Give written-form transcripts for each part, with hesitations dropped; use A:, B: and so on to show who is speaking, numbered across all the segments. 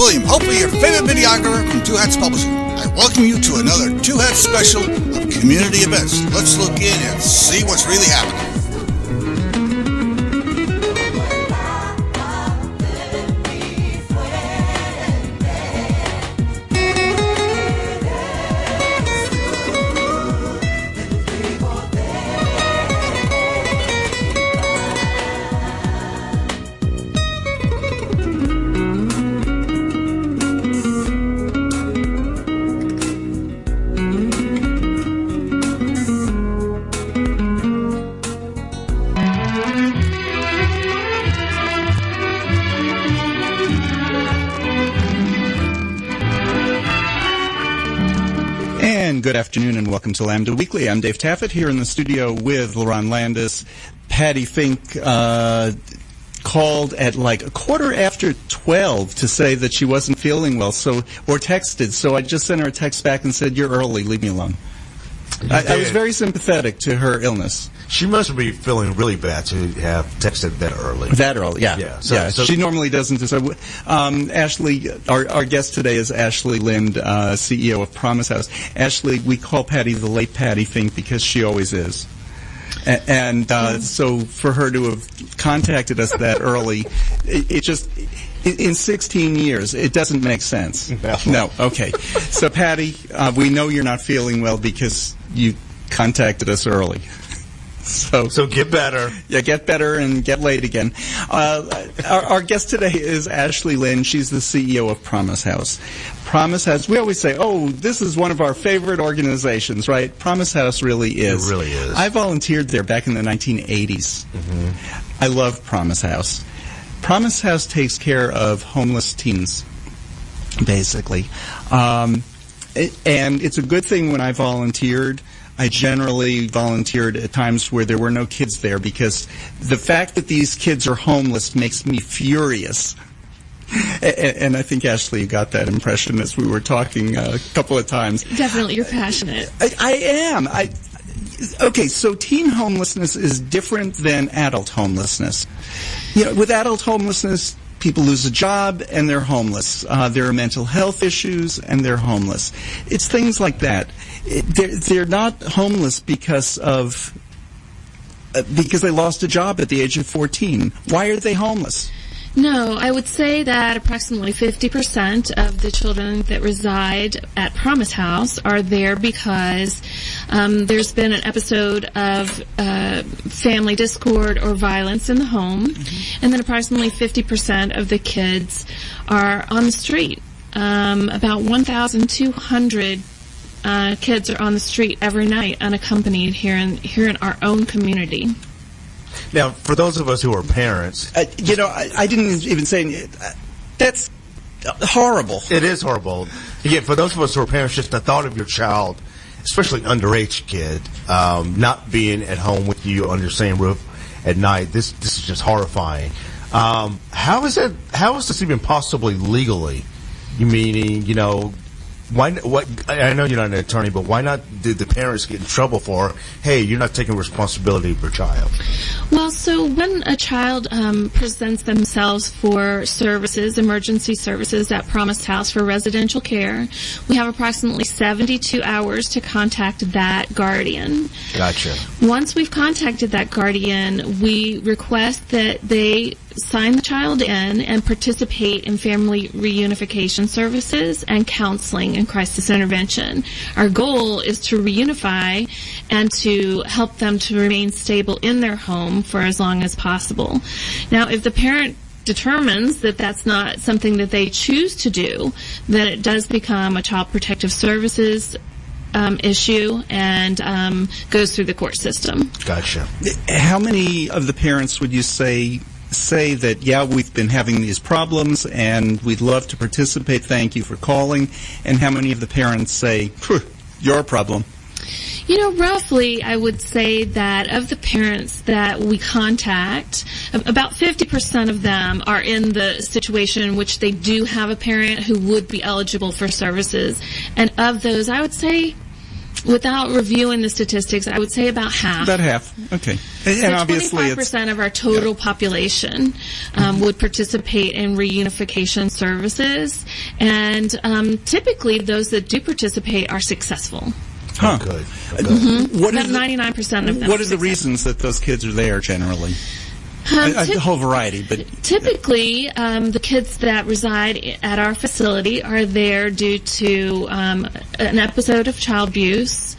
A: William, hopefully your favorite videographer from Two Hats Publishing. I welcome you to another Two Hats special of community events. Let's look in and see what's really happening.
B: Good afternoon and welcome to Lambda Weekly. I'm Dave Taffet here in the studio with Lerone Landis. Patti Fink called at like 12:15 to say that she wasn't feeling well, or texted. So I just sent her a text back and said, "You're early, leave me alone." I was very sympathetic to her illness.
C: She must be feeling really bad to have texted that early.
B: That early, yeah.
C: Yeah.
B: So she normally doesn't. So, Ashley, our guest today is Ashley Lind, CEO of Promise House. Ashley, we call Patti the late Patti Fink because she always is. And so for her to have contacted us that early, it just... In 16 years, it doesn't make sense. No. Okay. So, Patti, we know you're not feeling well because you contacted us early. So
C: get better.
B: Yeah, get better and get late again. Our guest today is Ashley Lind. She's the CEO of Promise House. Promise House, we always say, oh, this is one of our favorite organizations, right? Promise House really is.
C: It really is. I
B: volunteered there back in the 1980s. Mm-hmm. I love Promise House. Promise House takes care of homeless teens, basically. And it's a good thing when I volunteered. I generally volunteered at times where there were no kids there because the fact that these kids are homeless makes me furious. And I think, Ashley, you got that impression as we were talking a couple of times.
D: Definitely, you're passionate.
B: I am. Okay, so teen homelessness is different than adult homelessness. You know, with adult homelessness, people lose a job and they're homeless. There are mental health issues and they're homeless. It's things like that. They're not homeless because they lost a job at the age of 14. Why are they homeless?
D: No, I would say that approximately 50% of the children that reside at Promise House are there because there's been an episode of family discord or violence in the home, and then approximately 50% of the kids are on the street. About 1,200 kids are on the street every night unaccompanied here in our own community.
C: Now, for those of us who are parents...
B: I didn't even say... that's horrible.
C: It is horrible. Again, for those of us who are parents, just the thought of your child, especially underage kid, not being at home with you under the same roof at night, this is just horrifying. How is this even possibly legally? You meaning, I know you're not an attorney, but why not did the parents get in trouble for, hey, you're not taking responsibility for your child?
D: Well, so when a child presents themselves for services, emergency services at Promise House for residential care, we have approximately 72 hours to contact that guardian.
C: Gotcha.
D: Once we've contacted that guardian, we request that they sign the child in and participate in family reunification services and counseling and crisis intervention. Our goal is to reunify and to help them to remain stable in their home for as long as possible. Now, if the parent determines that that's not something that they choose to do, then it does become a child protective services issue and goes through the court system.
C: Gotcha.
B: How many of the parents would you say that, yeah, we've been having these problems and we'd love to participate, thank you for calling, and how many of the parents say, your problem?
D: Roughly, I would say that of the parents that we contact, about 50% of them are in the situation in which they do have a parent who would be eligible for services. And of those, I would say Without reviewing the statistics, I would say about half.
B: About half, okay. And
D: So
B: obviously it's
D: 25% of our total population would participate in reunification services, and typically those that do participate are successul.
B: Huh.
C: Good.
B: What
D: About
B: are the-
D: 99% of them.
B: What are the reasons that those kids are there generally? A whole variety, but
D: Typically, the kids that reside at our facility are there due to an episode of child abuse,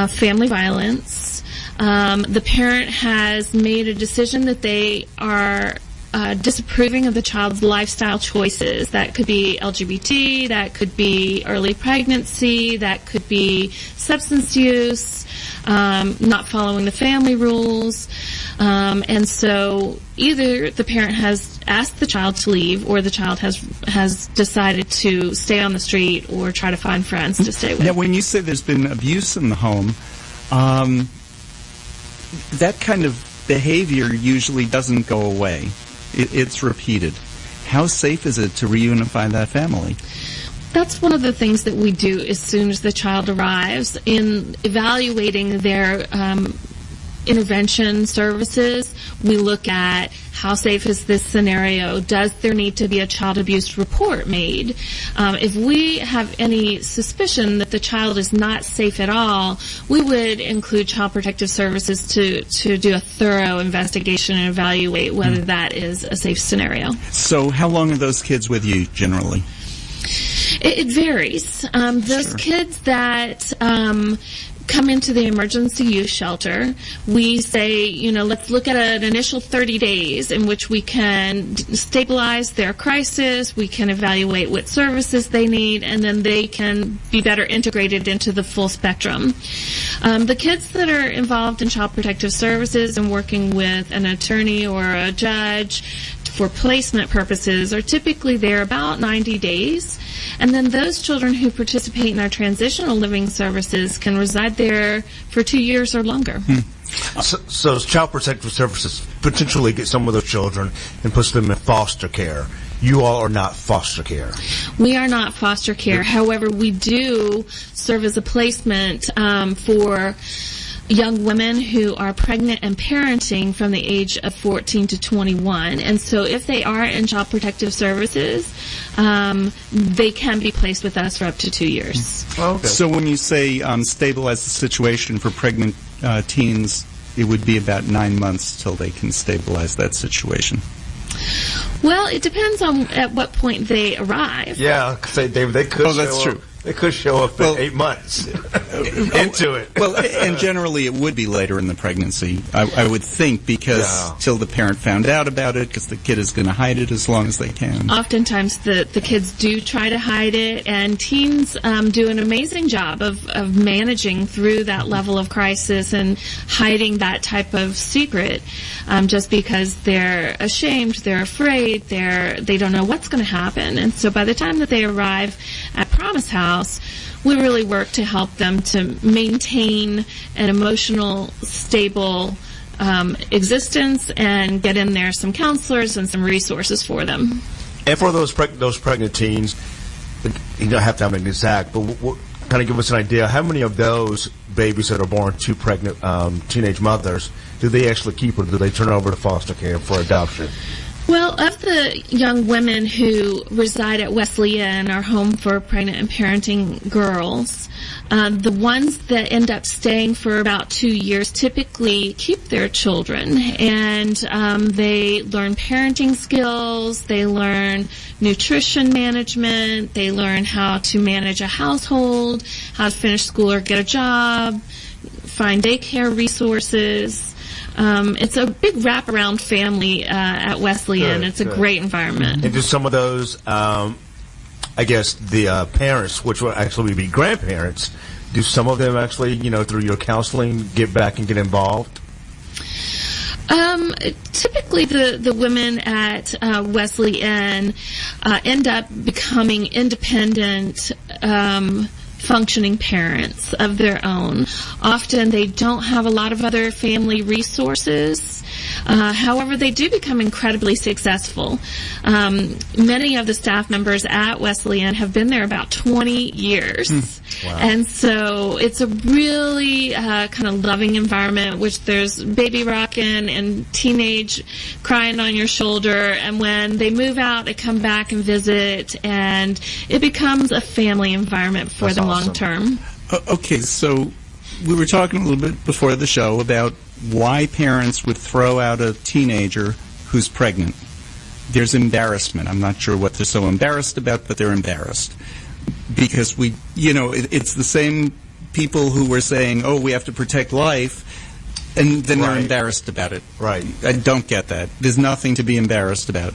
D: family violence. The parent has made a decision that they are disapproving of the child's lifestyle choices. That could be LGBT, that could be early pregnancy, that could be substance use, not following the family rules. And so either the parent has asked the child to leave, or the child has decided to stay on the street or try to find friends to stay with.
B: now when you say there's been abuse in the home, that kind of behavior usually doesn't go away. It's repeated. How safe is it to reunify that family?
D: That's one of the things that we do as soon as the child arrives in evaluating their intervention services. We look at how safe is this scenario? Does there need to be a child abuse report made? If we have any suspicion that the child is not safe at all, we would include Child Protective Services to do a thorough investigation and evaluate whether that is a safe scenario.
B: So how long are those kids with you generally?
D: It varies. Those
B: Sure.
D: kids that come into the emergency youth shelter, we say, let's look at an initial 30 days in which we can stabilize their crisis, we can evaluate what services they need, and then they can be better integrated into the full spectrum. The kids that are involved in Child Protective Services and working with an attorney or a judge for placement purposes are typically there about 90 days. And then those children who participate in our transitional living services can reside there for 2 years or longer.
C: So Child Protective Services potentially get some of those children and puts them in foster care. You all are not foster care.
D: We are not foster care. However, we do serve as a placement for young women who are pregnant and parenting from the age of 14 to 21. And so if they are in Child Protective Services, they can be placed with us for up to 2 years.
C: Okay.
B: So when you say stabilize the situation for pregnant teens, it would be about 9 months till they can stabilize that situation.
D: Well, it depends on at what point they arrive.
C: Yeah, say, David, they could.
B: Oh, that's
C: show
B: true.
C: Up. They could show up
B: Well-
C: at 8 months into it.
B: Well, and generally it would be later in the pregnancy, I would think, because till the parent found out about it, because the kid is going to hide it as long as they can.
D: Oftentimes the kids do try to hide it, and teens do an amazing job of managing through that level of crisis and hiding that type of secret just because they're ashamed, they're afraid, they don't know what's going to happen. And so by the time that they arrive at Promise House, we really work to help them to maintain an emotional, stable existence and get in there some counselors and some resources for them.
C: And for those pregnant teens, you don't have to have an exact, but kind of give us an idea, how many of those babies that are born to pregnant teenage mothers do they actually keep, or do they turn over to foster care for adoption?
D: Well, of the young women who reside at Wesleyan, our home for pregnant and parenting girls, the ones that end up staying for about 2 years typically keep their children, and they learn parenting skills, they learn nutrition management, they learn how to manage a household, how to finish school or get a job, find daycare resources. It's a big wraparound family at Wesleyan.
C: Good,
D: it's a
C: good.
D: great environment.
C: And do some of those, I guess, the parents, which would actually be grandparents, do some of them actually, through your counseling, get back and get involved?
D: Typically, the women at Wesleyan end up becoming independent functioning parents of their own. Often they don't have a lot of other family resources. However, they do become incredibly successful. Many of the staff members at Wesleyan have been there about 20 years.
C: Wow.
D: And so it's a really kind of loving environment, which there's baby rocking and teenage crying on your shoulder. And when they move out, they come back and visit, and it becomes a family environment for
C: That's
D: them
C: awesome.
D: long term.
B: Okay, so we were talking a little bit before the show about why parents would throw out a teenager who's pregnant. There's embarrassment. I'm not sure what they're so embarrassed about, but they're embarrassed. Because it's the same people who were saying, oh, we have to protect life, and then they're embarrassed about it.
C: Right.
B: I don't get that. There's nothing to be embarrassed about.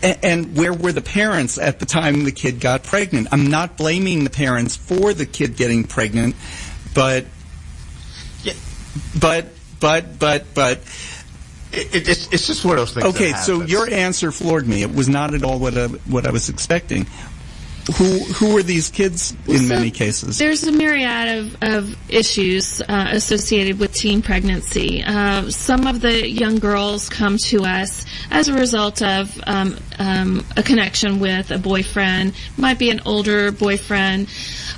B: And where were the parents at the time the kid got pregnant? I'm not blaming the parents for the kid getting pregnant, but
C: it's just one of those things.
B: okay,
C: that
B: so
C: happens.
B: your answer floored me. It was not at all what I was expecting. Who are these kids in many cases?
D: There's a myriad of issues associated with teen pregnancy. Some of the young girls come to us as a result of a connection with a boyfriend, might be an older boyfriend.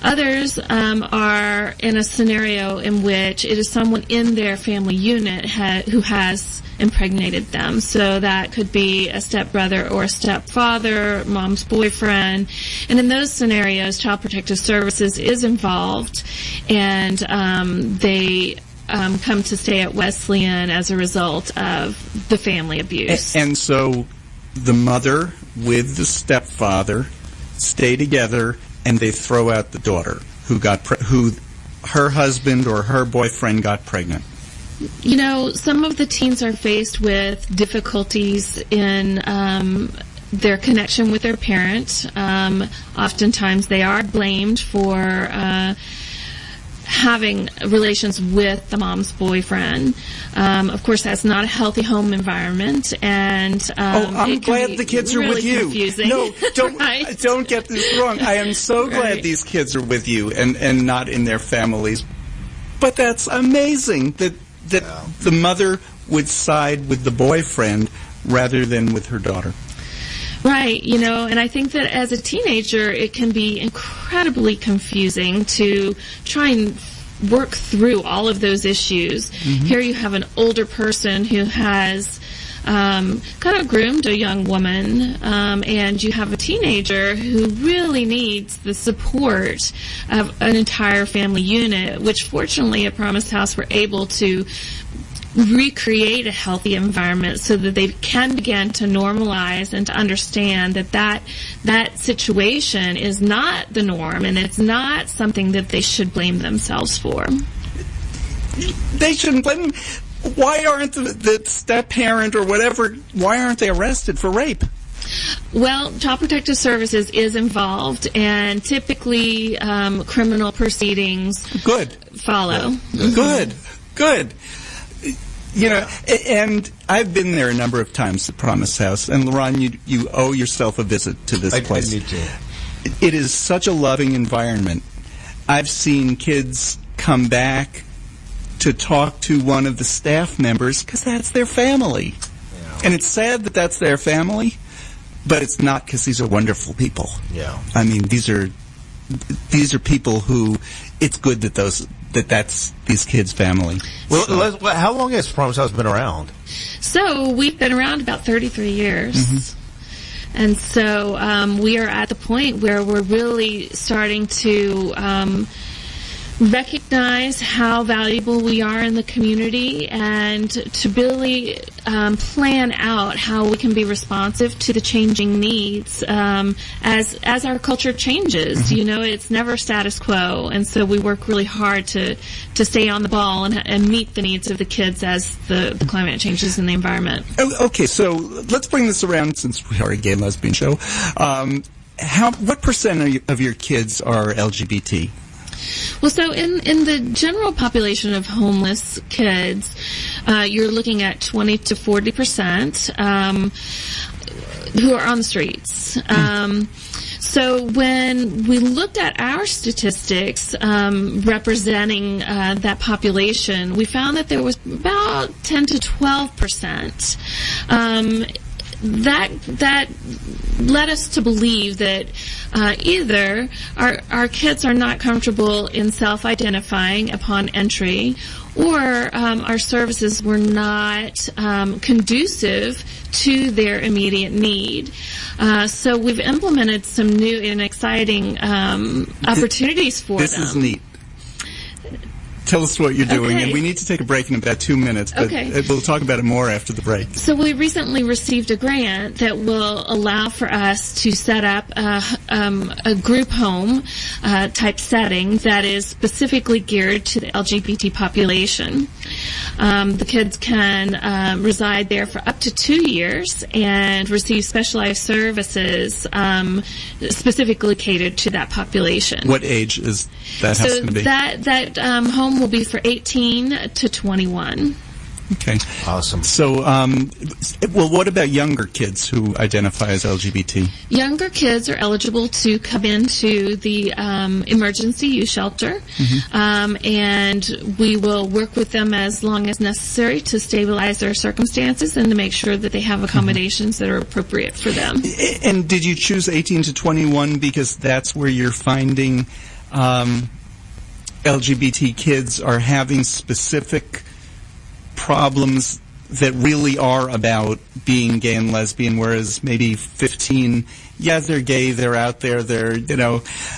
D: Others are in a scenario in which it is someone in their family unit who has impregnated them. So that could be a stepbrother or a stepfather, mom's boyfriend. And in those scenarios, Child Protective Services is involved, and they come to stay at Wesleyan as a result of the family abuse.
B: And so the mother with the stepfather stay together, and they throw out the daughter who her husband or her boyfriend got pregnant.
D: Some of the teens are faced with difficulties in their connection with their parent. Oftentimes they are blamed for having relations with the mom's boyfriend. Of course, that's not a healthy home environment, and
B: I'm glad the kids are
D: really
B: with you.
D: Confusing.
B: No, don't
D: Right?
B: don't get this wrong. I am so glad
D: Right.
B: these kids are with you and not in their families. But that's amazing that the mother would side with the boyfriend rather than with her daughter.
D: Right, and I think that as a teenager, it can be incredibly confusing to try and work through all of those issues.
B: Mm-hmm.
D: Here you have an older person who has kind of groomed a young woman, and you have a teenager who really needs the support of an entire family unit, which fortunately at Promise House we're able to recreate a healthy environment so that they can begin to normalize and to understand that situation is not the norm, and it's not something that they should blame themselves for.
B: They shouldn't blame them. Why aren't the step-parent or whatever, why aren't they arrested for rape?
D: Well, Child Protective Services is involved, and typically criminal proceedings follow.
B: Good. And I've been there a number of times at Promise House, and Lerone, you owe yourself a visit to this place.
C: I need to.
B: It is such a loving environment. I've seen kids come back to talk to one of the staff members because that's their family.
C: Yeah.
B: And it's sad that that's their family, but it's not, because these are wonderful people.
C: Yeah.
B: I mean, these are people who it's good that that's these kids' family.
C: Well, how long has Promise House been around?
D: So we've been around about 33 years.
B: Mm-hmm.
D: And so we are at the point where we're really starting to recognize how valuable we are in the community, and to really plan out how we can be responsive to the changing needs as our culture changes.
B: Mm-hmm.
D: It's never status quo, and so we work really hard to stay on the ball and meet the needs of the kids as the climate changes in the environment.
B: Okay, so let's bring this around, since we are a gay lesbian show. What percent of your kids are LGBT?
D: Well, so in the general population of homeless kids, you're looking at 20 to 40% who are on the streets. So when we looked at our statistics representing that population, we found that there was about 10 to 12%. That led us to believe that either our kids are not comfortable in self-identifying upon entry, or our services were not conducive to their immediate need. So we've implemented some new and exciting opportunities for them.
B: This is neat. Tell us what you're doing, and we need to take a break in about 2 minutes, but we'll talk about it more after the break.
D: So we recently received a grant that will allow for us to set up a group home type setting that is specifically geared to the LGBT population. The kids can reside there for up to 2 years and receive specialized services specifically catered to that population.
B: What age is that house going to be?
D: That home will be for 18 to 21.
B: Okay.
C: Awesome.
B: So, well, what about younger kids who identify as LGBT?
D: Younger kids are eligible to come into the emergency youth shelter, and we will work with them as long as necessary to stabilize their circumstances and to make sure that they have accommodations that are appropriate for them.
B: And did you choose 18 to 21 because that's where you're finding LGBT kids are having specific problems that really are about being gay and lesbian, whereas maybe 15, yeah, they're gay, they're out there, they're,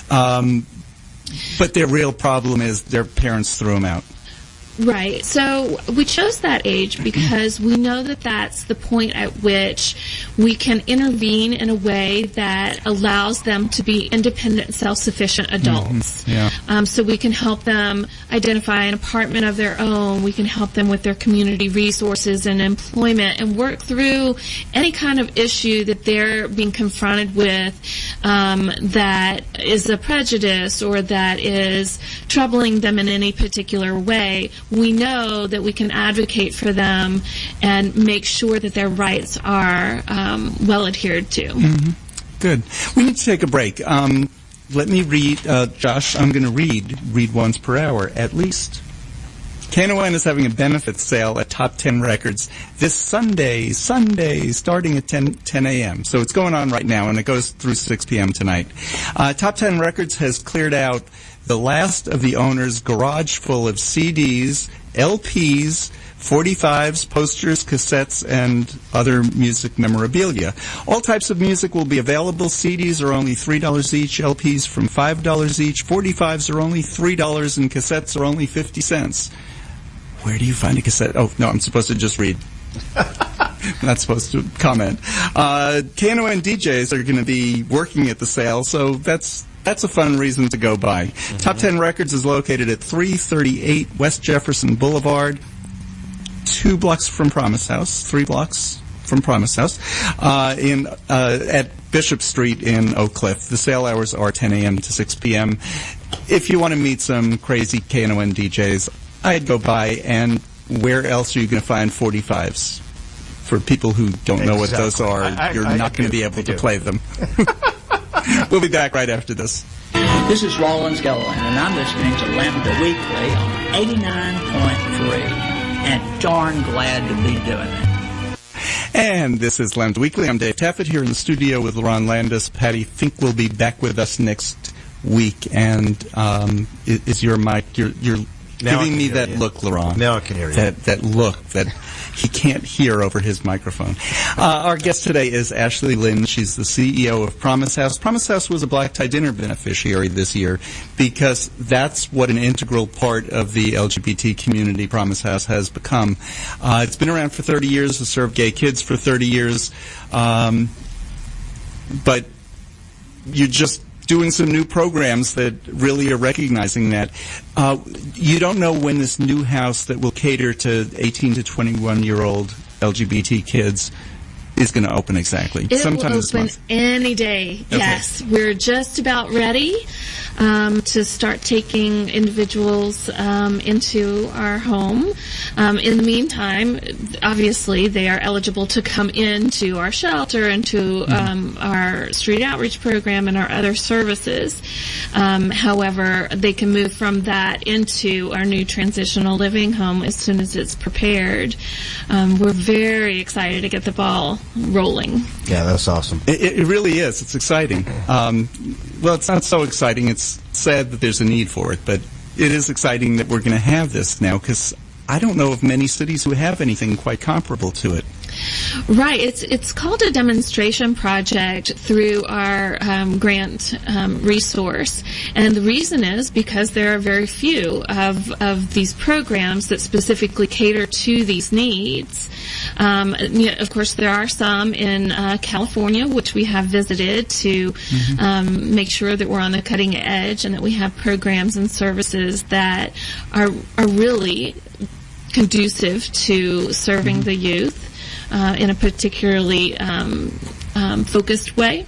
B: but their real problem is their parents threw them out.
D: Right. So we chose that age because we know that that's the point at which we can intervene in a way that allows them to be independent, self-sufficient adults. So we can help them identify an apartment of their own. We can help them with their community resources and employment and work through any kind of issue that they're being confronted with that is a prejudice or that is troubling them in any particular way. We know that we can advocate for them and make sure that their rights are well adhered to.
B: Good. We need to take a break. Let me read, Josh, I'm going to read once per hour at least. Knon is having a benefit sale at Top 10 Records this Sunday, starting at 10 a.m. So it's going on right now, and it goes through 6 p.m. tonight. Top 10 Records has cleared out the last of the owner's garage full of CDs, LPs, 45s, posters, cassettes, and other music memorabilia. All types of music will be available. CDs are only $3 each, LPs from $5 each, 45s are only $3, and cassettes are only 50 cents. Where do you find a cassette? Oh, no, I'm supposed to just read. I'm not supposed to comment. Knon DJs are going to be working at the sale, so that's a fun reason to go by. Top 10 Records is located at 338 West Jefferson Boulevard, 2 blocks from Promise House, 3 blocks from Promise House, at Bishop Street in Oak Cliff. The sale hours are 10 a.m. to 6 p.m. If you want to meet some crazy Knon DJs, I'd go by. And where else are you going to find 45s? For people who don't know what those are, you're not going to be able to play them. We'll be back right after this.
E: This is Rollins Gilliland, and I'm listening to Lambda Weekly on 89.3, and darn glad to be doing it.
B: And this is Lambda Weekly. I'm Dave Taffet here in the studio with Lerone Landis. Patti Fink will be back with us next week. And is your mic? You're giving me that look, Lerone.
C: Now I can hear you.
B: That look that he can't hear over his microphone. Our guest today is Ashley Lynn. She's the CEO of Promise House. Promise House was a Black Tie Dinner beneficiary this year because that's what an integral part of the LGBT community Promise House has become. It's been around for 30 years, has served gay kids for 30 years, but you're just doing some new programs that really are recognizing that. You don't know when this new house that will cater to 18 to 21-year-old LGBT kids is going to open exactly?
D: It
B: Sometime
D: will
B: this
D: open
B: month.
D: any day.
B: Okay.
D: Yes, we're just about ready to start taking individuals into our home. In the meantime, obviously, they are eligible to come into our shelter and to our street outreach program and our other services. However, they can move from that into our new transitional living home as soon as it's prepared. We're very excited to get the ball rolling.
C: Yeah, that's awesome.
B: It really is. It's exciting. Well, it's not so exciting. It's sad that there's a need for it, but it is exciting that we're going to have this now, because I don't know of many cities who have anything quite comparable to it.
D: Right. It's called a demonstration project through our grant resource. And the reason is because there are very few of these programs that specifically cater to these needs. Of course, there are some in California, which we have visited to make sure that we're on the cutting edge and that we have programs and services that are really conducive to serving the youth in a particularly focused way.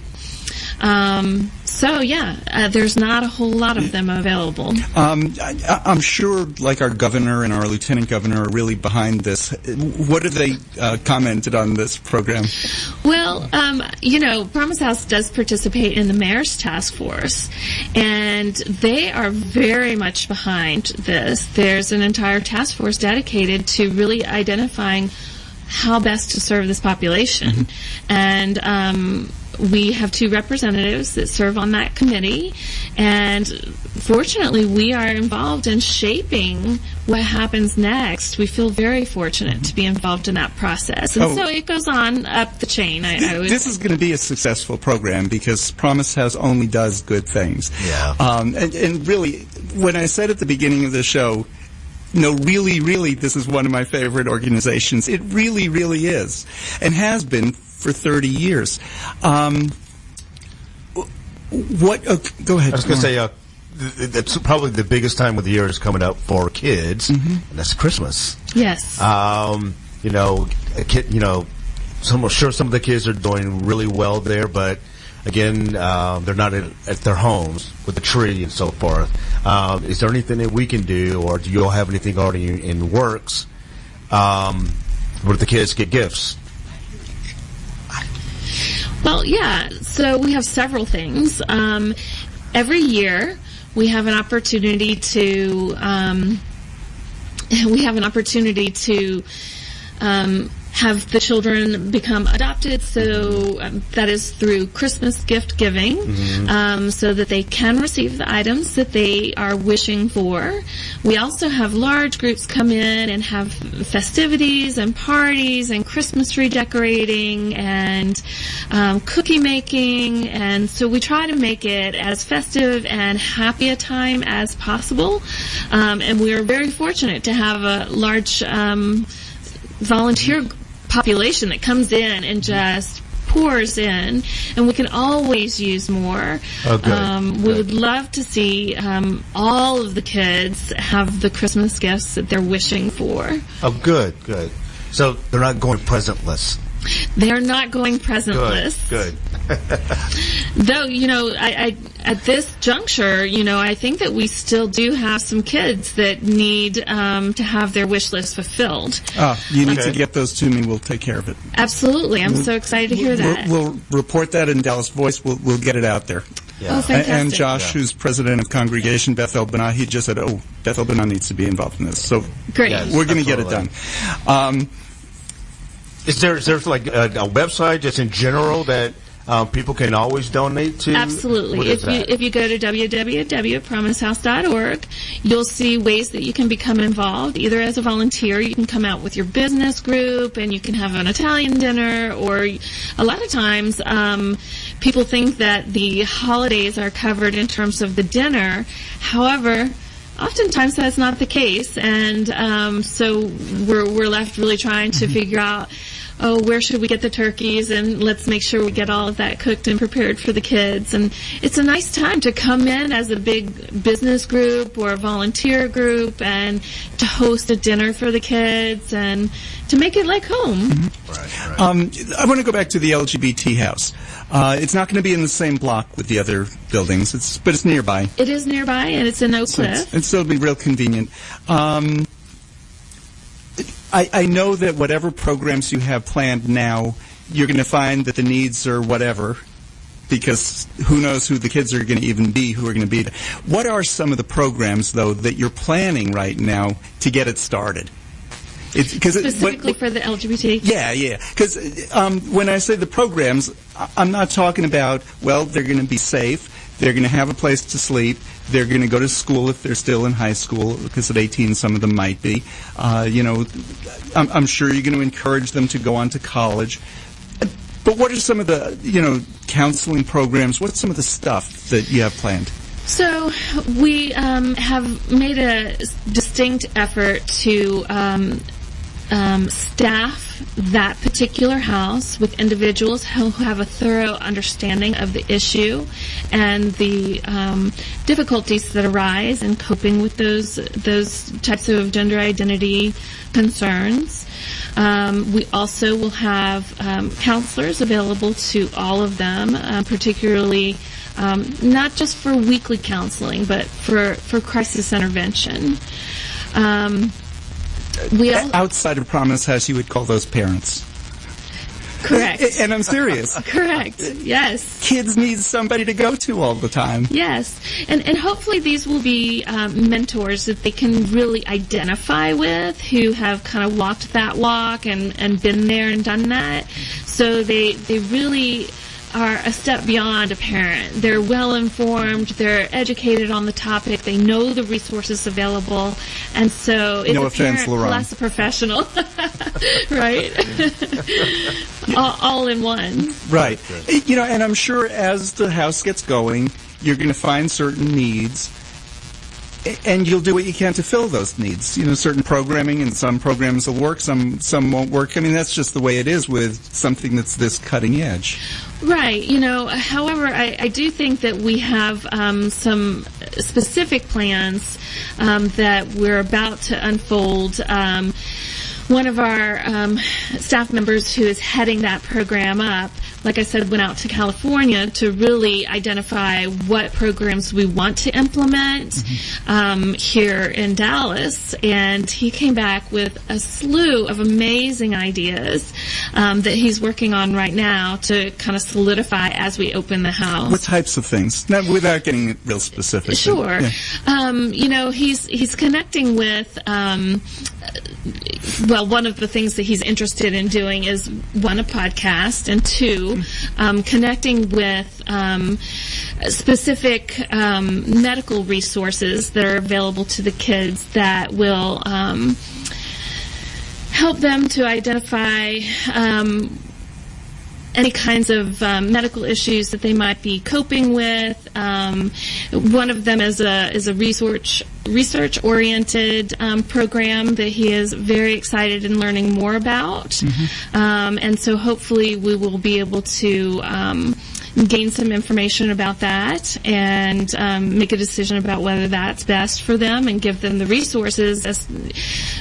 D: There's not a whole lot of them available.
B: I'm sure, like our governor and our lieutenant governor are really behind this. What have they commented on this program?
D: Well, Promise House does participate in the mayor's task force, and they are very much behind this. There's an entire task force dedicated to really identifying how best to serve this population. And we have 2 representatives that serve on that committee, and fortunately we are involved in shaping what happens next. We feel very fortunate to be involved in that process, and so it goes on up the chain.
B: This is going to be a successful program because Promise House only does good things.
C: Yeah.
B: And really, when I said at the beginning of the show, really, this is one of my favorite organizations. It really, really is, and has been for 30 years. Go ahead.
C: I was going to say, that's probably the biggest time of the year is coming up for kids, and that's Christmas.
D: Yes.
C: I'm sure some of the kids are doing really well there, but again, they're not at their homes with the tree and so forth. Is there anything that we can do, or do you all have anything already in works where the kids get gifts?
D: Well, yeah. So we have several things. Every year, we have an opportunity to have the children become adopted, so that is through Christmas gift giving, so that they can receive the items that they are wishing for. We also have large groups come in and have festivities and parties and Christmas tree decorating and cookie making, and so we try to make it as festive and happy a time as possible, and we are very fortunate to have a large volunteer population that comes in and just pours in, and we can always use more. We would love to see all of the kids have the Christmas gifts that they're wishing for.
C: Oh, good. So they're not going presentless.
D: They are not going presentless.
C: Good.
D: Though, at this juncture, I think that we still do have some kids that need to have their wish list fulfilled.
B: You need to get those to me. We'll take care of it.
D: Absolutely. I'm so excited to hear that.
B: We'll report that in Dallas Voice. We'll get it out there.
C: Yeah.
D: Oh, fantastic.
B: And Josh, who's president of Congregation Bethel Benah, he just said, Bethel Benah needs to be involved in this. So
D: great.
C: Yes,
B: we're going to get it done.
C: Is there like a website just in general that people can always donate to?
D: Absolutely. If you go to www.promisehouse.org, you'll see ways that you can become involved. Either as a volunteer, you can come out with your business group and you can have an Italian dinner, or a lot of times people think that the holidays are covered in terms of the dinner. However, oftentimes that's not the case, and so we're left really trying to figure out, where should we get the turkeys, and let's make sure we get all of that cooked and prepared for the kids. And it's a nice time to come in as a big business group or a volunteer group and to host a dinner for the kids and to make it like home.
C: Right.
B: I want to go back to the LGBT house. It's not going to be in the same block with the other buildings, but it's nearby.
D: It is nearby, and it's in Oak Cliff.
B: So it'll be real convenient. I know that whatever programs you have planned now, you're going to find that the needs are whatever, because who knows who the kids are going to even be, who are going to be. What are some of the programs, though, that you're planning right now to get it started?
D: Specifically for the LGBT?
B: Yeah. Because when I say the programs, I'm not talking about, well, they're going to be safe, they're going to have a place to sleep, they're going to go to school if they're still in high school, because at 18 some of them might be. I'm sure you're going to encourage them to go on to college. But what are some of the, counseling programs? What's some of the stuff that you have planned?
D: So we have made a distinct effort to staff that particular house with individuals who have a thorough understanding of the issue and the difficulties that arise in coping with those types of gender identity concerns. We also will have counselors available to all of them, particularly not just for weekly counseling, but for crisis intervention.
B: Outside of Promise House, you would call those parents.
D: Correct.
B: And I'm serious.
D: Correct. Yes.
B: Kids need somebody to go to all the time.
D: Yes. And hopefully these will be mentors that they can really identify with, who have kind of walked that walk and been there and done that. So they really are a step beyond a parent. They're well informed, they're educated on the topic, they know the resources available, and so it's
B: no
D: a
B: offense,
D: parent
B: Lerone.
D: plus a professional. Right? all in one.
B: Right. And I'm sure as the house gets going, you're going to find certain needs, and you'll do what you can to fill those needs. Certain programming, and some programs will work, some won't work. I mean, that's just the way it is with something that's this cutting edge.
D: Right. However, I do think that we have some specific plans that we're about to unfold. One of our staff members who is heading that program up, like I said, went out to California to really identify what programs we want to implement here in Dallas. And he came back with a slew of amazing ideas that he's working on right now to kind of solidify as we open the house.
B: What types of things? Now, without getting real specific.
D: Sure.
B: Yeah.
D: He's connecting with... one of the things that he's interested in doing is, one, a podcast, and two, connecting with specific medical resources that are available to the kids that will help them to identify any kinds of medical issues that they might be coping with. One of them is a research-oriented program that he is very excited in learning more about. And so hopefully we will be able to gain some information about that and make a decision about whether that's best for them and give them the resources,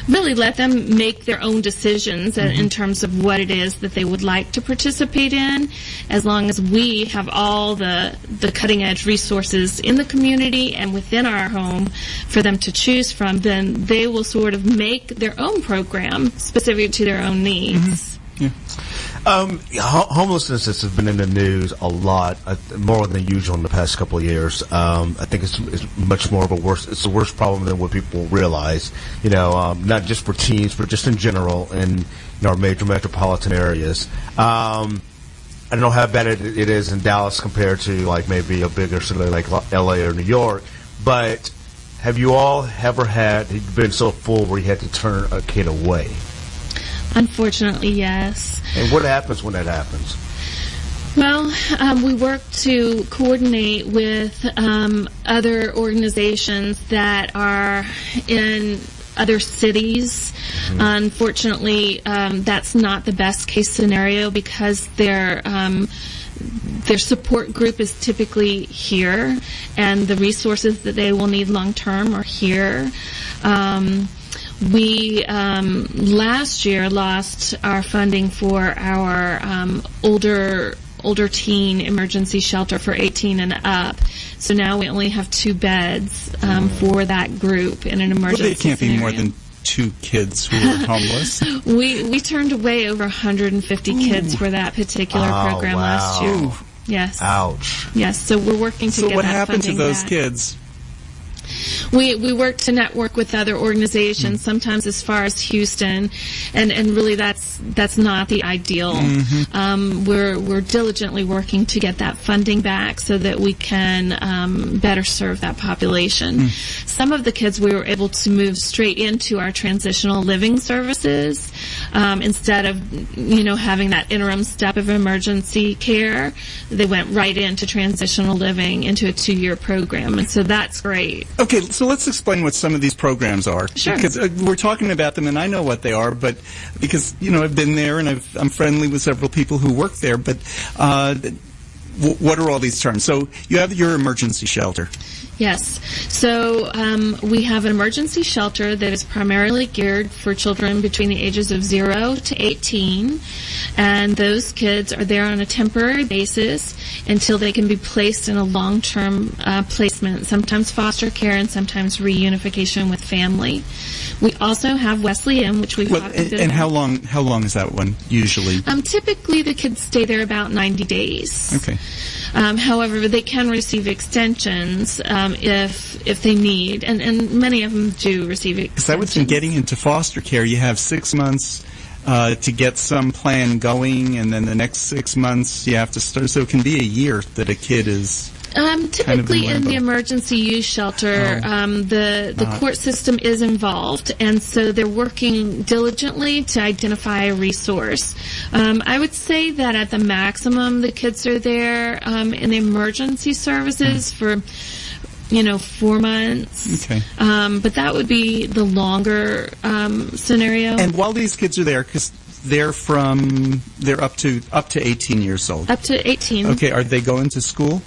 D: really let them make their own decisions in terms of what it is that they would like to participate in. As long as we have all the cutting edge resources in the community and within our home for them to choose from, then they will sort of make their own program specific to their own needs.
B: Yeah.
C: Homelessness has been in the news a lot, more than usual in the past couple of years. I think it's much more of it's a worse problem than what people realize. Not just for teens, but just in general in our major metropolitan areas. I don't know how bad it is in Dallas compared to like maybe a bigger city like LA or New York, but have you all ever been so full where you had to turn a kid away?
D: Unfortunately, yes.
C: And what happens when that happens?
D: Well, we work to coordinate with other organizations that are in other cities. Unfortunately, that's not the best case scenario because their support group is typically here, and the resources that they will need long term are here. We last year lost our funding for our older teen emergency shelter for 18 and up. So now we only have 2 beds for that group in an emergency
B: Well, it can't
D: scenario.
B: be more than 2 kids who are homeless.
D: We turned away over 150 kids for that particular program last year.
B: Ooh.
D: Yes.
C: Ouch.
D: Yes. So we're working to
B: So
D: get
B: what
D: that
B: happened to
D: funding
B: those
D: back.
B: kids?
D: We work to network with other organizations, sometimes as far as Houston, and really that's not the ideal. We're diligently working to get that funding back so that we can better serve that population. Some of the kids we were able to move straight into our transitional living services instead of having that interim step of emergency care. They went right into transitional living into a 2-year program, and so that's great.
B: Okay, so let's explain what some of these programs are.
D: Sure.
B: Because we're talking about them, and I know what they are, but because, I've been there and I'm friendly with several people who work there, but what are all these terms? So you have your emergency shelter.
D: Yes. So we have an emergency shelter that is primarily geared for children between the ages of 0 to 18. And those kids are there on a temporary basis until they can be placed in a long-term placement, sometimes foster care and sometimes reunification with family. We also have Wesleyan, which we've talked a bit
B: And
D: about.
B: how long is that one usually?
D: Typically, the kids stay there about 90 days.
B: Okay.
D: However, they can receive extensions if they need, and many of them do receive extensions.
B: Because I would think getting into foster care, you have 6 months to get some plan going, and then the next 6 months you have to start. So it can be a year that a kid is.
D: Typically
B: in
D: in the
B: limbo.
D: emergency youth shelter, the court system is involved, and so they're working diligently to identify a resource. I would say that at the maximum, the kids are there in the emergency services for 4 months.
B: Okay.
D: But that would be the longer scenario.
B: And while these kids are there, because they're up to 18 years old.
D: Up to 18.
B: Okay, are they going to school?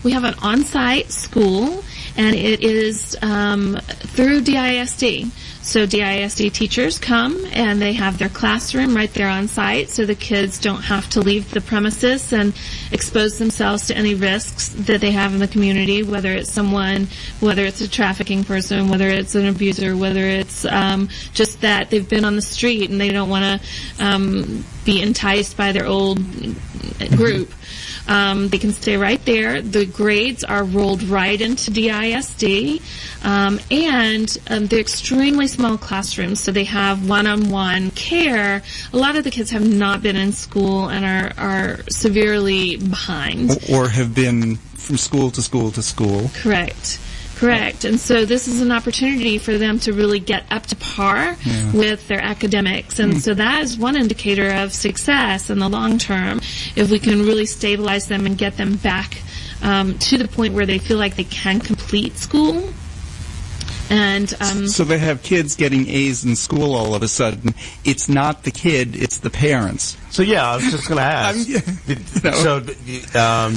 D: We have an on-site school, and it is through DISD. So DISD teachers come, and they have their classroom right there on site, so the kids don't have to leave the premises and expose themselves to any risks that they have in the community, whether it's a trafficking person, whether it's an abuser, whether it's just that they've been on the street and they don't want to be enticed by their old group. They can stay right there. The grades are rolled right into DISD, and they're extremely small classrooms, so they have one-on-one care. A lot of the kids have not been in school and are severely behind.
B: Or have been from school to school to school.
D: Correct. And so this is an opportunity for them to really get up to par with their academics. And so that is one indicator of success in the long term, if we can really stabilize them and get them back to the point where they feel like they can complete school. And
B: so they have kids getting A's in school all of a sudden. It's not the kid, it's the parents.
C: So I was just going to ask.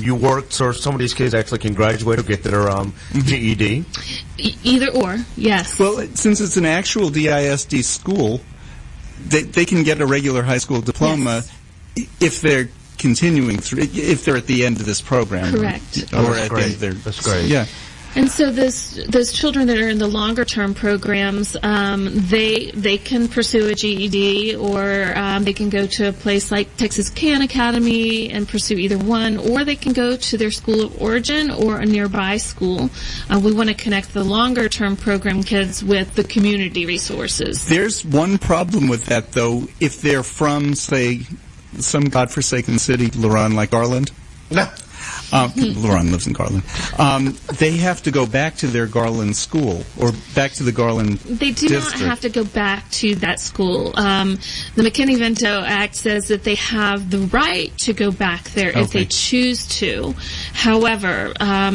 C: You work so some of these kids actually can graduate or get their GED?
D: Either or, yes.
B: Well, since it's an actual DISD school, they can get a regular high school diploma if they're continuing through, if they're at the end of this program.
D: Correct.
B: Or at the end of their,
C: That's great.
B: Yeah.
D: And so those children that are in the longer term programs, they can pursue a GED, or they can go to a place like Texas Can Academy and pursue either one, or they can go to their school of origin or a nearby school. We want to connect the longer term program kids with the community resources.
B: There's one problem with that, though. If they're from, say, some godforsaken city, Lerone, like Garland. Lerone lives in Garland. They have to go back to their Garland school or back to the Garland
D: They do
B: district.
D: not have to go back to that school. The McKinney-Vento Act says that they have the right to go back there if they choose to. However,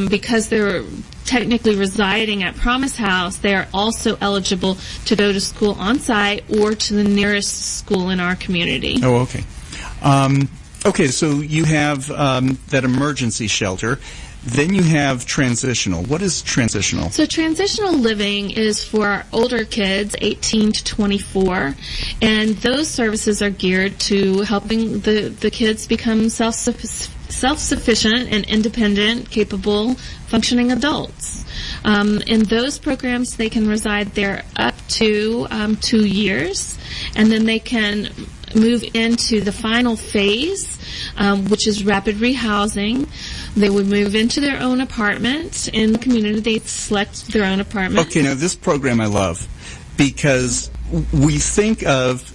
D: because they're technically residing at Promise House, they are also eligible to go to school on site or to the nearest school in our community.
B: Oh, okay. Okay, so you have that emergency shelter. Then you have transitional. What is transitional?
D: So transitional living is for our older kids, 18 to 24, and those services are geared to helping the kids become self-sufficient and independent, capable, functioning adults. In those programs, they can reside there up to 2 years, and then they can move into the final phase, which is rapid rehousing. They would move into their own apartment in the community. They select their own apartment.
B: Okay, now this program I love because we think of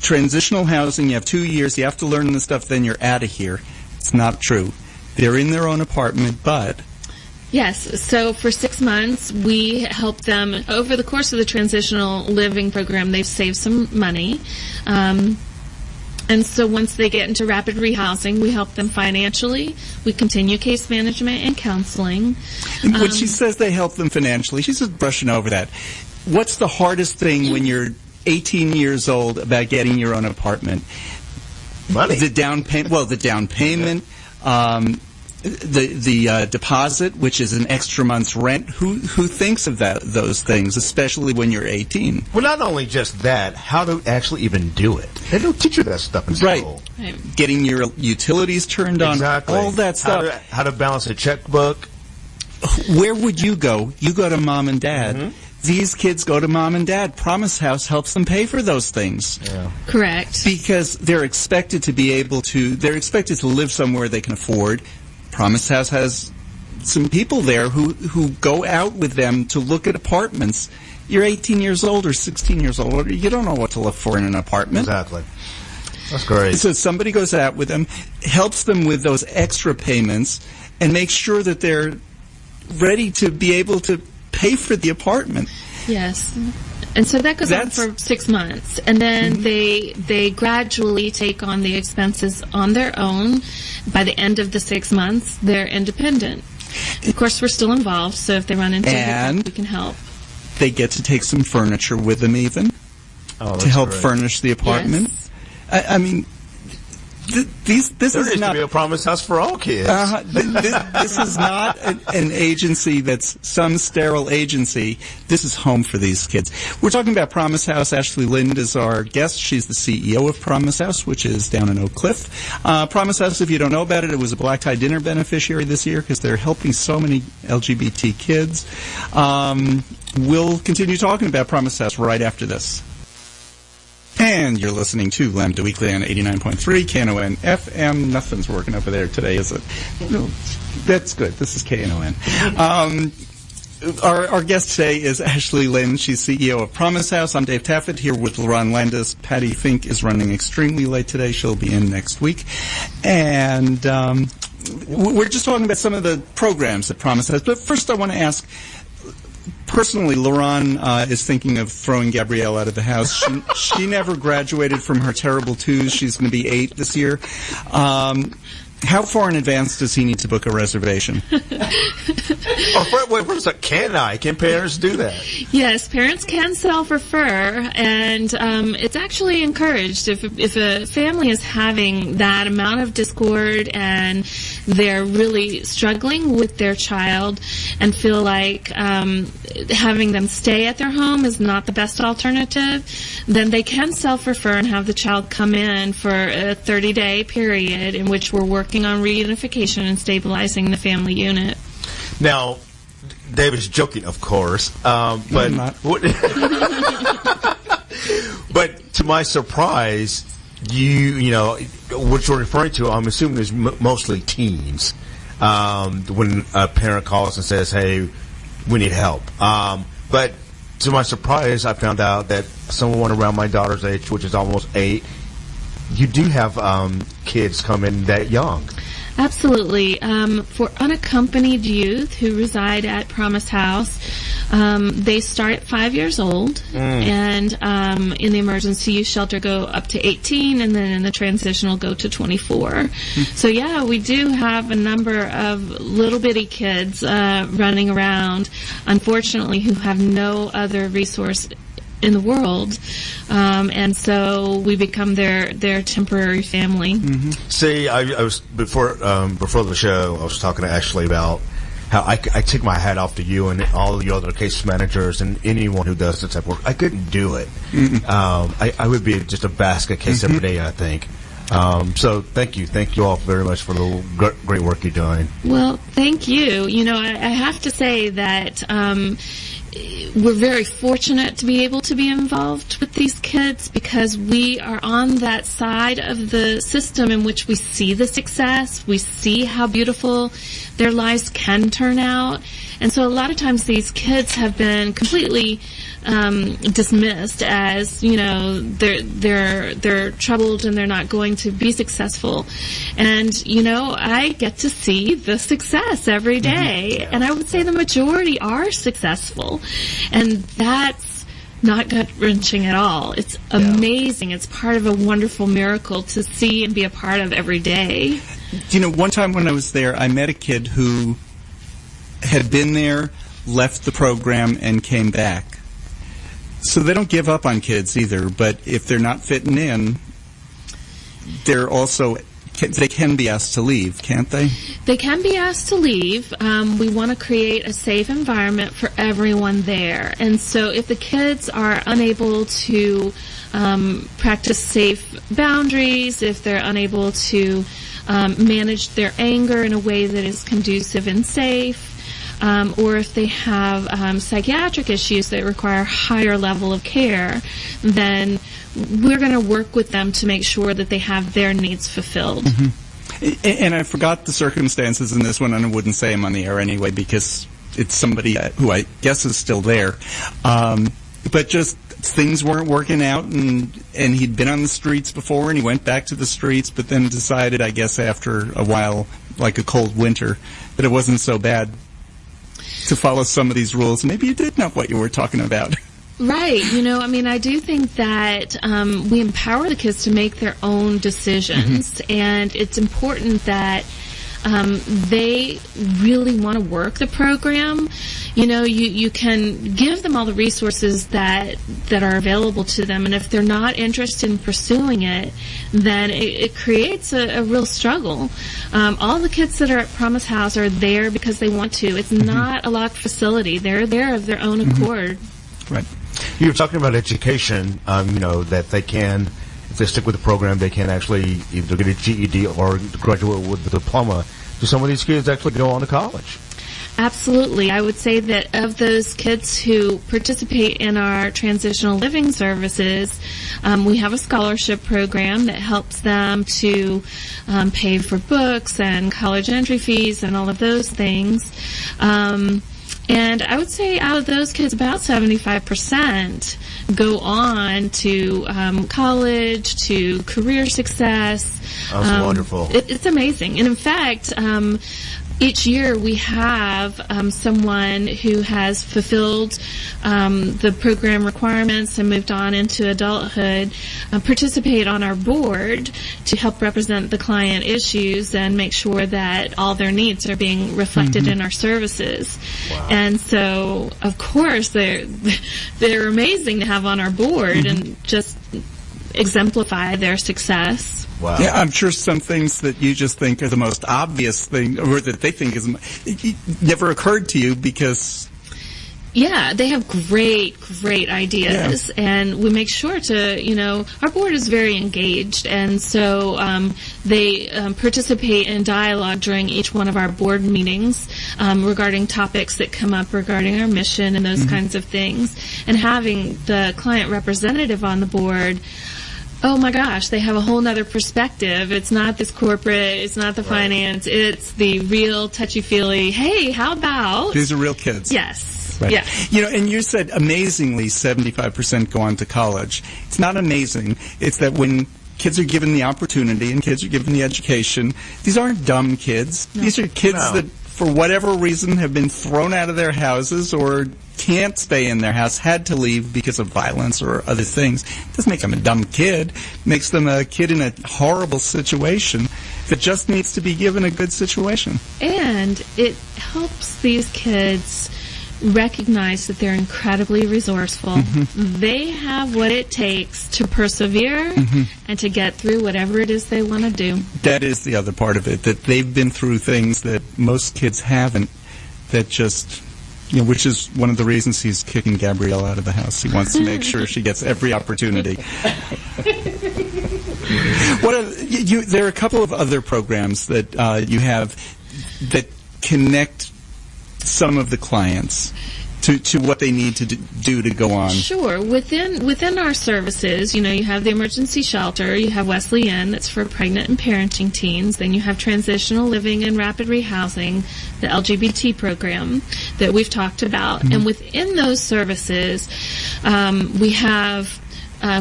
B: transitional housing. You have 2 years, you have to learn this stuff, then you're out of here. It's not true. They're in their own apartment, but...
D: Yes, so for 6 months, we help them. Over the course of the transitional living program, they've saved some money. And so once they get into rapid rehousing, we help them financially. We continue case management and counseling.
B: And when she says they help them financially, she's just brushing over that. What's the hardest thing when you're 18 years old about getting your own apartment?
C: Money.
B: The down payment. Well, the down payment. The deposit, which is an extra month's rent. Who thinks of those things, especially when you're 18?
C: Well, not only just that, how to actually even do it. They don't teach you that stuff in school.
D: Right.
B: Getting your utilities turned on,
C: Exactly.
B: all that stuff.
C: How to balance a checkbook.
B: Where would you go? You go to mom and dad.
C: Mm-hmm.
B: These kids go to mom and dad. Promise House helps them pay for those things.
C: Yeah.
D: Correct.
B: Because they're expected to live somewhere they can afford. Promise House has some people there who go out with them to look at apartments. You're 18 years old or 16 years old. You don't know what to look for in an apartment.
C: Exactly. That's great.
B: So somebody goes out with them, helps them with those extra payments, and makes sure that they're ready to be able to pay for the apartment.
D: Yes. And so that goes on for 6 months. And then they gradually take on the expenses on their own. By the end of the 6 months, they're independent. Of course, we're still involved, so if they run into anything, we can help.
B: They get to take some furniture with them even to help furnish the apartment.
D: Yes.
B: I mean, this
C: There
B: is
C: needs
B: not
C: to be a Promise House for all kids.
B: this is not an agency that's some sterile agency. This is home for these kids. We're talking about Promise House. Ashley Lind is our guest. She's the CEO of Promise House, which is down in Oak Cliff. Promise House, if you don't know about it, it was a Black Tie Dinner beneficiary this year because they're helping so many LGBT kids. We'll continue talking about Promise House right after this. And you're listening to Lambda Weekly on 89.3 Knon FM. Nothing's working over there today, is it? No, that's good. This is Knon. Our guest today is Ashley Lind. She's CEO of Promise House. I'm Dave Taffet here with Lerone Landis. Patti Fink is running extremely late today. She'll be in next week. And we're just talking about some of the programs that Promise has. But first I want to ask, personally, Lerone is thinking of throwing Gabrielle out of the house. She never graduated from her terrible 2s. She's going to be 8 this year. How far in advance does he need to book a reservation?
C: Can parents do that?
D: Yes, parents can self-refer, and it's actually encouraged. If a family is having that amount of discord and they're really struggling with their child and feel like having them stay at their home is not the best alternative, then they can self-refer and have the child come in for a 30-day period in which we're working on reunification and stabilizing the family unit.
C: Now, David's joking, of course, but
B: I'm not.
C: But to my surprise, you know what you're referring to. I'm assuming is mostly teens. When a parent calls and says, "Hey, we need help," but to my surprise, I found out that someone around my daughter's age, which is almost 8, you do have kids come in that young.
D: Absolutely. For unaccompanied youth who reside at Promise House, They start at 5 years old, and in the emergency use shelter go up to 18, and then in the transitional go to 24. So yeah, we do have a number of little bitty kids running around, unfortunately, who have no other resource in the world, and so we become their temporary family.
C: See, I was before the show, I was talking to Ashley about how I take my hat off to you and all the other case managers and anyone who does this type of work. I couldn't do it. I would be just a basket case every day, I think. So thank you all very much for the great work you're doing.
D: Well, thank you. You know, I have to say that we're very fortunate to be able to be involved with these kids because we are on that side of the system in which we see the success, we see how beautiful their lives can turn out. And so a lot of times these kids have been completely dismissed as, you know, they're troubled and they're not going to be successful. And, you know, I get to see the success every day. And I would say the majority are successful. And that's not gut-wrenching at all. It's amazing. It's part of a wonderful miracle to see and be a part of every day.
B: You know, one time when I was there, I met a kid who had been there, left the program, and came back. So they don't give up on kids either, but if they're not fitting in, they can be asked to leave, can't they?
D: They can be asked to leave. We want to create a safe environment for everyone there. And so if the kids are unable to practice safe boundaries, if they're unable to manage their anger in a way that is conducive and safe, or if they have psychiatric issues that require a higher level of care, then we're going to work with them to make sure that they have their needs fulfilled.
B: And I forgot the circumstances in this one, and I wouldn't say them on the air anyway because it's somebody who I guess is still there. But just things weren't working out, and he'd been on the streets before, and he went back to the streets, but then decided, I guess after a while, like a cold winter, that it wasn't so bad to follow some of these rules. Maybe you did know what you were talking about.
D: Right. You know, I mean, I do think that we empower the kids to make their own decisions, and it's important that they really want to work the program. You know, you can give them all the resources that are available to them, and if they're not interested in pursuing it, then it creates a real struggle. All the kids that are at Promise House are there because they want to. It's not a locked facility. They're there of their own accord.
B: Right.
C: You were talking about education, you know, that they can, if they stick with the program, they can actually either get a GED or graduate with a diploma. Do some of these kids actually go on to college?
D: Absolutely. I would say that of those kids who participate in our transitional living services, we have a scholarship program that helps them to pay for books and college entry fees and all of those things. And I would say out of those kids, about 75% go on to college, to career success.
C: That's wonderful.
D: It's amazing. And in fact, each year we have someone who has fulfilled the program requirements and moved on into adulthood participate on our board to help represent the client issues and make sure that all their needs are being reflected in our services. Wow. And so, of course, they're amazing to have on our board and just exemplify their success.
C: Wow.
B: Yeah, I'm sure some things that you just think are the most obvious thing, or that they think is never occurred to you because...
D: Yeah, they have great ideas, and we make sure to, you know, our board is very engaged, and so they participate in dialogue during each one of our board meetings regarding topics that come up regarding our mission and those kinds of things. And having the client representative on the board, oh my gosh, they have a whole nother perspective. It's not this corporate, it's not the finance, it's the real touchy-feely, hey, how about...
B: These are real kids.
D: Yes.
B: Right.
D: Yeah.
B: You know, and you said amazingly 75% go on to college. It's not amazing. It's that when kids are given the opportunity and kids are given the education, these aren't dumb kids. No. These are kids that, for whatever reason, have been thrown out of their houses or can't stay in their house, had to leave because of violence or other things, doesn't make them a dumb kid. Makes them a kid in a horrible situation that just needs to be given a good situation.
D: And it helps these kids recognize that they're incredibly resourceful. They have what it takes to persevere and to get through whatever it is they want to do.
B: That is the other part of it, that they've been through things that most kids haven't, that just, which is one of the reasons he's kicking Gabrielle out of the house. He wants to make sure she gets every opportunity. There are a couple of other programs that you have that connect some of the clients to what they need to do to go on.
D: Sure. Within our services, you have the emergency shelter, you have Wesley Inn, that's for pregnant and parenting teens, then you have transitional living and rapid rehousing, the LGBT program that we've talked about. And within those services, we have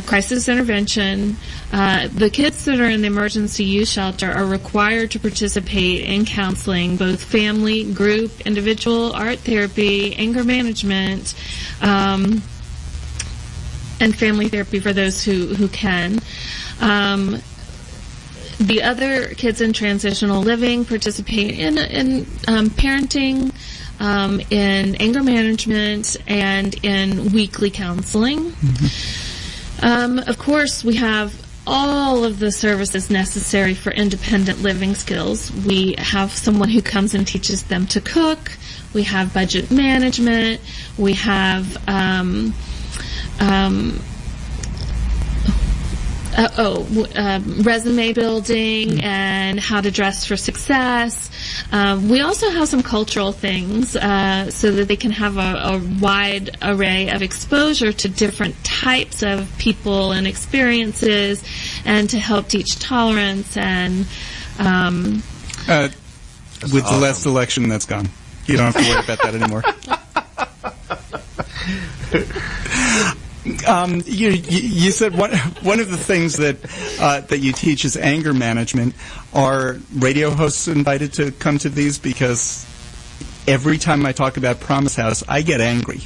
D: crisis intervention. The kids that are in the emergency youth shelter are required to participate in counseling, both family, group, individual, art therapy, anger management, and family therapy for those who can. The other kids in transitional living participate in parenting, in anger management, and in weekly counseling. Of course, we have all of the services necessary for independent living skills. We have someone who comes and teaches them to cook. We have budget management. We have resume building and how to dress for success. We also have some cultural things so that they can have a wide array of exposure to different types of people and experiences, and to help teach tolerance and
B: with the last election, that's gone. You don't have to worry about that anymore. You said one of the things that you teach is anger management. Are radio hosts invited to come to these? Because every time I talk about Promise House, I get angry.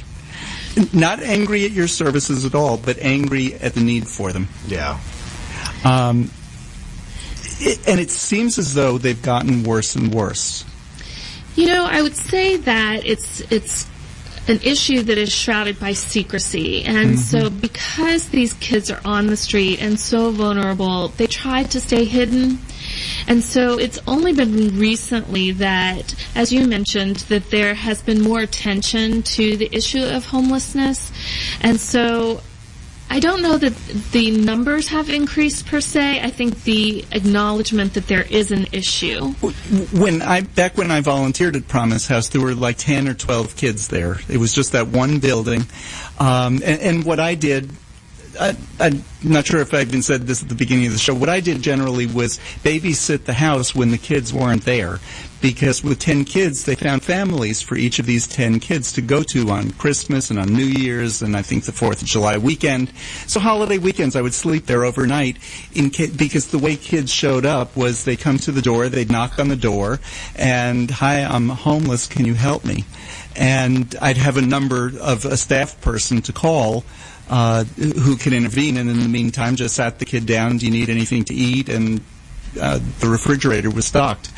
B: Not angry at your services at all, but angry at the need for them.
C: Yeah.
B: And it seems as though they've gotten worse and worse.
D: I would say that it's an issue that is shrouded by secrecy. And so because these kids are on the street and so vulnerable, they try to stay hidden. And so it's only been recently that, as you mentioned, that there has been more attention to the issue of homelessness. And so I don't know that the numbers have increased per se. I think the acknowledgement that there is an issue.
B: Back when I volunteered at Promise House, there were like 10 or 12 kids there. It was just that one building. And what I did, I'm not sure if I even said this at the beginning of the show, what I did generally was babysit the house when the kids weren't there. Because with 10 kids, they found families for each of these 10 kids to go to on Christmas and on New Year's and I think the 4th of July weekend. So holiday weekends, I would sleep there overnight because the way kids showed up was they come to the door, they'd knock on the door, and, "Hi, I'm homeless, can you help me?" And I'd have a number of a staff person to call who could intervene, and in the meantime just sat the kid down, "Do you need anything to eat?" And the refrigerator was stocked.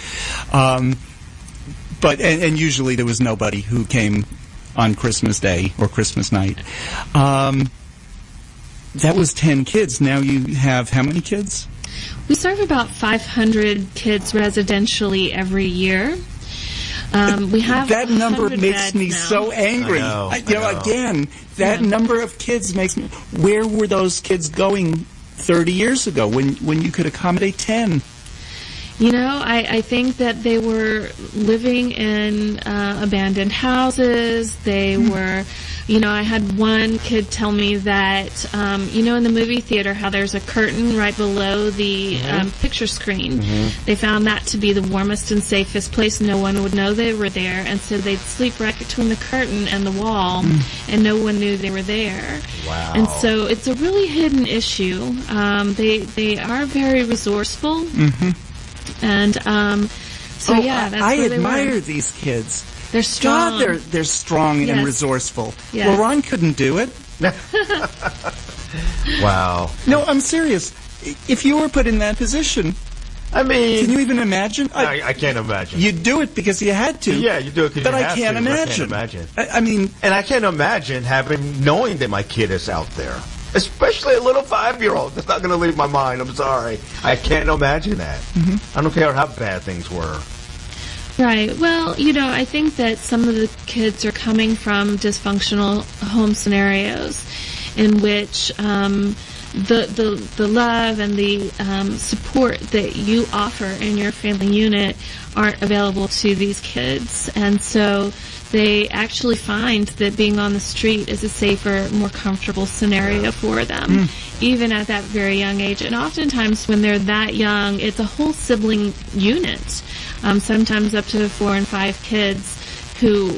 B: But usually there was nobody who came on Christmas Day or Christmas night. That was 10 kids. Now you have how many kids?
D: We serve about 500 kids residentially every year. We have
B: that number makes me
D: now.
B: so angry.
C: I know.
B: Again, that number of kids makes me. Where were those kids going 30 years ago when you could accommodate 10?
D: I think that they were living in abandoned houses. They were, I had one kid tell me that, in the movie theater, how there's a curtain right below the picture screen. They found that to be the warmest and safest place. No one would know they were there, and so they'd sleep right between the curtain and the wall, and no one knew they were there.
C: Wow.
D: And so it's a really hidden issue. They are very resourceful. And So yeah, that's
B: I
D: where they
B: admire
D: were.
B: these kids.
D: They're strong.
B: God, they're strong and
D: Yes.
B: resourceful.
D: Yes.
B: Well, Ron couldn't do it.
C: Wow.
B: No, I'm serious. If you were put in that position,
C: I mean,
B: can you even imagine?
C: I can't imagine.
B: You do it because you had to.
C: Yeah, you do it because
B: But
C: you
B: I
C: have
B: can't
C: to, but
B: imagine.
C: I can't imagine.
B: I mean,
C: And I can't imagine knowing that my kid is out there. Especially a little 5-year-old. That's not going to leave my mind. I'm sorry. I can't imagine that. I don't care how bad things were.
D: Right. Well, I think that some of the kids are coming from dysfunctional home scenarios in which the love and the support that you offer in your family unit aren't available to these kids. And so they actually find that being on the street is a safer, more comfortable scenario for them, even at that very young age. And oftentimes when they're that young, it's a whole sibling unit, sometimes up to 4 and 5 kids who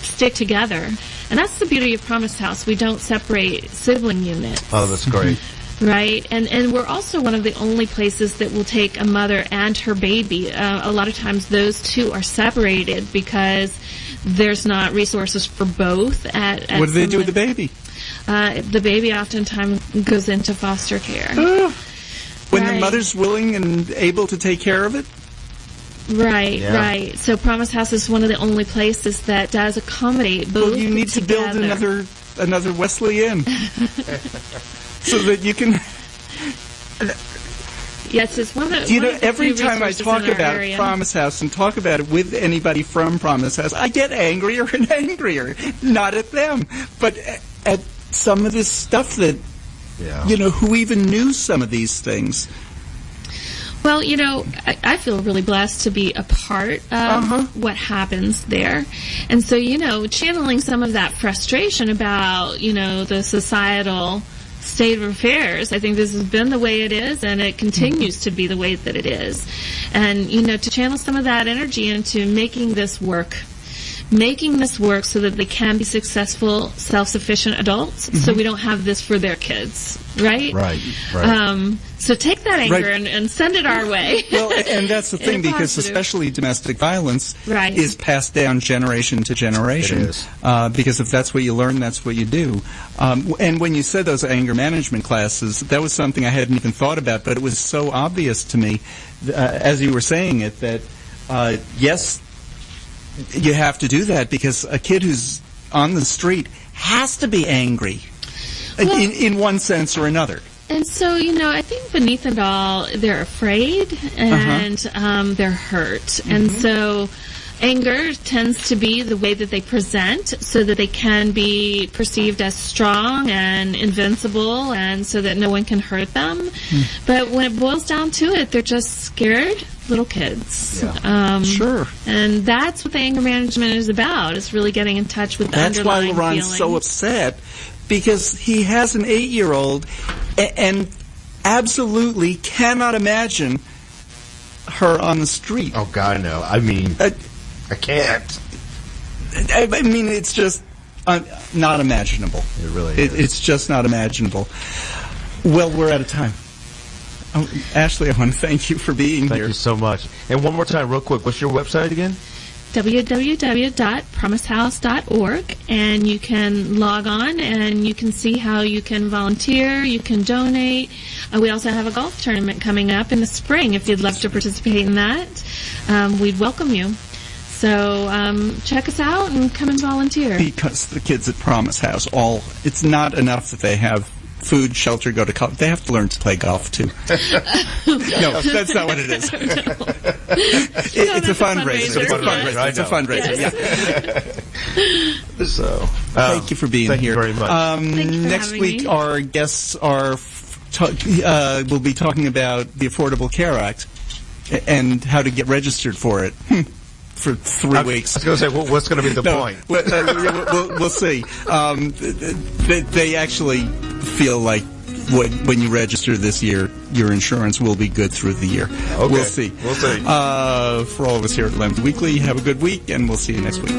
D: stick together. And that's the beauty of Promise House. We don't separate sibling units.
C: Oh, that's great.
D: Right, and we're also one of the only places that will take a mother and her baby. A lot of times those two are separated because there's not resources for both.
B: What do they do with the baby?
D: The baby oftentimes goes into foster care.
B: When
D: Right.
B: the mother's willing and able to take care of it?
D: Right,
C: Yeah.
D: right. So Promise House is one of the only places that does accommodate both.
B: Well, you need to build
D: together.
B: another Wesley Inn. So that you can...
D: Yes, it's one of the.
B: Do you
D: one
B: know,
D: of the
B: every
D: few
B: time I
D: resources
B: talk
D: in our
B: about
D: area.
B: Promise House and talk about it with anybody from Promise House, I get angrier and angrier. Not at them, but at some of this stuff that,
C: Yeah.
B: who even knew some of these things.
D: Well, I feel really blessed to be a part of what happens there. And so, channeling some of that frustration about, the societal state of affairs. I think this has been the way it is, and it continues to be the way that it is. And, to channel some of that energy into making this work so that they can be successful, self-sufficient adults, so we don't have this for their kids, right?
C: Right.
D: So take that anger
B: Right.
D: and send it our way.
B: Well, and that's the
D: In a
B: thing, because
D: positive.
B: especially domestic violence
D: Right.
B: is passed down generation to generation.
C: It is.
B: Because if that's what you learn, that's what you do. And when you said those anger management classes, that was something I hadn't even thought about, but it was so obvious to me, as you were saying it, that yes, you have to do that because a kid who's on the street has to be angry in one sense or another.
D: And so, I think beneath it all, they're afraid and they're hurt. And so anger tends to be the way that they present so that they can be perceived as strong and invincible and so that no one can hurt them. But when it boils down to it, they're just scared little kids.
B: Sure.
D: And that's what the anger management is about, is really getting in touch with the
B: That's why
D: underlying
B: Leron's
D: feelings.
B: so upset, because he has an 8-year-old and absolutely cannot imagine her on the street.
C: Oh, God, no. I mean, I can't.
B: I mean, it's just not imaginable.
C: It really is.
B: It's just not imaginable. Well, we're out of time. Oh, Ashley, I want to thank you for being
C: Thank
B: here.
C: you so much. And one more time, real quick, what's your website again?
D: www.promisehouse.org, and you can log on and you can see how you can volunteer, you can donate. We also have a golf tournament coming up in the spring. If you'd love to participate in that, we'd welcome you. So check us out and come and volunteer.
B: Because the kids at Promise House, it's not enough that they have food, shelter, go to college. They have to learn to play golf, too. No, that's not what it is. It's a fundraiser.
D: It's a fundraiser.
B: It's a fundraiser, yeah.
C: So,
B: Thank you for being
C: thank
B: here.
C: you very much.
D: Thank you for
B: Next
D: having
B: week,
D: me.
B: our guests we'll be talking about the Affordable Care Act and how to get registered for it. For 3 weeks.
C: I was going to say, what's going to be the point?
B: We'll see. They actually feel like when you register this year, your insurance will be good through the year.
C: Okay.
B: We'll see.
C: We'll see.
B: For all of us here at Lambda Weekly, have a good week, and we'll see you next week.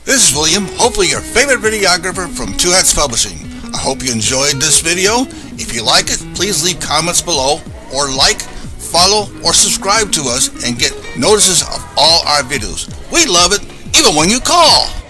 A: This is William, hopefully your favorite videographer from Two Hats Publishing. I hope you enjoyed this video. If you like it, please leave comments below or follow or subscribe to us and get notices of all our videos. We love it, even when you call.